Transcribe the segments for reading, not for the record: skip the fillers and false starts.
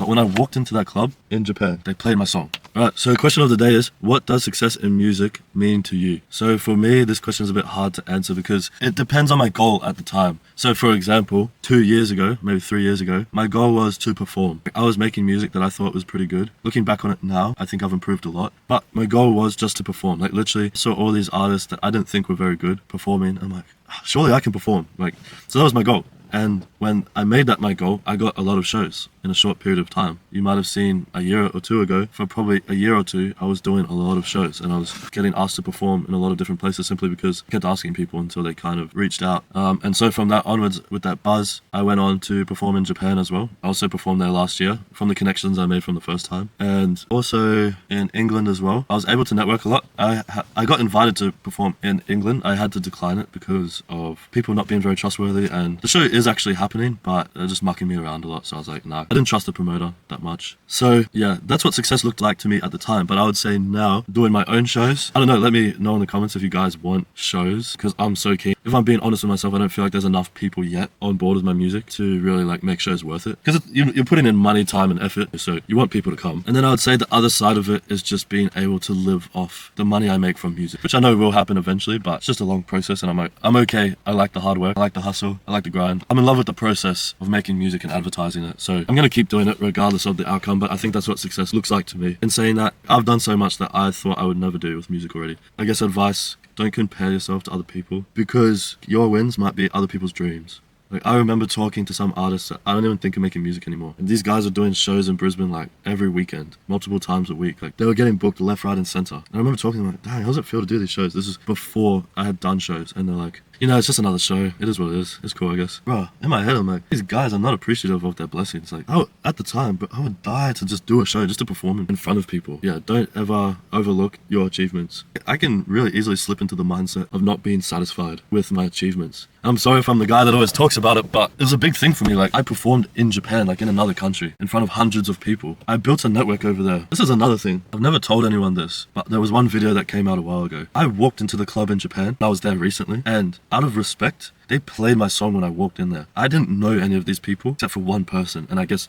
But when I walked into that club in Japan, they played my song. Alright, so the question of the day is, what does success in music mean to you? So for me, this question is a bit hard to answer because it depends on my goal at the time. So for example, 2 years ago, maybe 3 years ago, my goal was to perform. I was making music that I thought was pretty good. Looking back on it now, I think I've improved a lot. But my goal was just to perform. Like literally, I saw all these artists that I didn't think were very good performing. I'm like, surely I can perform. So that was my goal. And when I made that my goal, I got a lot of shows in a short period of time. You might have seen a year or two ago, for probably a year or two, I was doing a lot of shows and I was getting asked to perform in a lot of different places simply because I kept asking people until they kind of reached out. And so from that onwards, with that buzz, I went on to perform in Japan as well. I also performed there last year from the connections I made from the first time. And also in England as well. I was able to network a lot. I got invited to perform in England. I had to decline it because of people not being very trustworthy, and the show is actually happening, but they're just mucking me around a lot. So I was like, nah, I didn't trust the promoter that much. So yeah, that's what success looked like to me at the time. But I would say now, doing my own shows, I don't know, let me know in the comments if you guys want shows, because I'm so keen. If I'm being honest with myself, I don't feel like there's enough people yet on board with my music to really like make shows worth it, because you're putting in money, time and effort, so you want people to come. And then I would say the other side of it is just being able to live off the money I make from music, which I know will happen eventually, but it's just a long process. And I'm okay. I like the hard work, I like the hustle, I like the grind. I'm in love with the process of making music and advertising it, so I'm gonna keep doing it regardless of the outcome. But I think that's what success looks like to me. In saying that, I've done so much that I thought I would never do with music already. I guess advice: don't compare yourself to other people, because your wins might be other people's dreams. Like, I remember talking to some artists that I don't even think are making music anymore. And these guys are doing shows in Brisbane like every weekend, multiple times a week. Like, they were getting booked left, right and center. And I remember talking to them like, dang, how does it feel to do these shows? This is before I had done shows. And they're like, you know, it's just another show. It is what it is. It's cool, I guess. Bro, in my head, I'm like, these guys are not appreciative of their blessings. Like, at the time, but I would die to just do a show, just to perform in front of people. Yeah, don't ever overlook your achievements. I can really easily slip into the mindset of not being satisfied with my achievements. I'm sorry if I'm the guy that always talks about it, but it was a big thing for me. Like, I performed in Japan, like in another country, in front of hundreds of people. I built a network over there. This is another thing. I've never told anyone this, but there was one video that came out a while ago. I walked into the club in Japan. I was there recently, and out of respect, they played my song when I walked in there. I didn't know any of these people except for one person, and I guess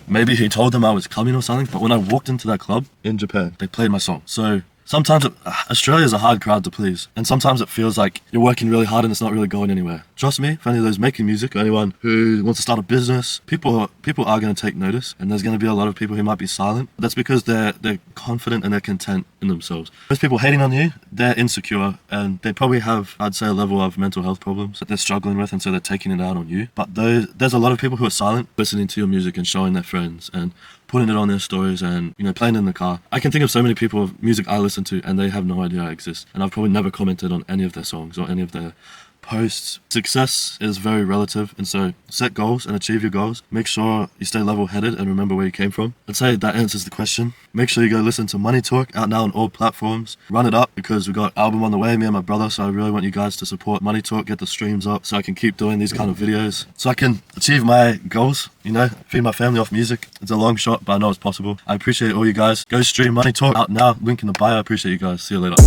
maybe he told them I was coming or something. But when I walked into that club in Japan, they played my song. So sometimes Australia is a hard crowd to please, and sometimes it feels like you're working really hard and it's not really going anywhere. Trust me, for any of those making music or anyone who wants to start a business, people are going to take notice, and there's going to be a lot of people who might be silent. That's because they're confident and they're content in themselves. Most people hating on you, they're insecure, and they probably have, I'd say, a level of mental health problems that they're struggling with, and so they're taking it out on you. But there's a lot of people who are silent, listening to your music and showing their friends and putting it on their stories and, you know, playing in the car. I can think of so many people of music I listen to and they have no idea I exist. And I've probably never commented on any of their songs or any of their posts. Success is very relative, and so set goals and achieve your goals. Make sure you stay level-headed and remember where you came from. I'd say that answers the question. Make sure you go listen to Money Talk, out now on all platforms. Run it up, because we got album on the way, me and my brother, so I really want you guys to support Money Talk, get the streams up so I can keep doing these kind of videos, so I can achieve my goals, you know, feed my family off music. It's a long shot, but I know it's possible. I appreciate all you guys. Go stream Money Talk, out now, link in the bio. I appreciate you guys. See you later.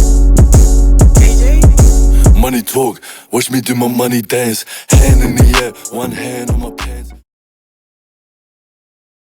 Money talk, watch me do my money dance. Hand in the air, one hand on my pants.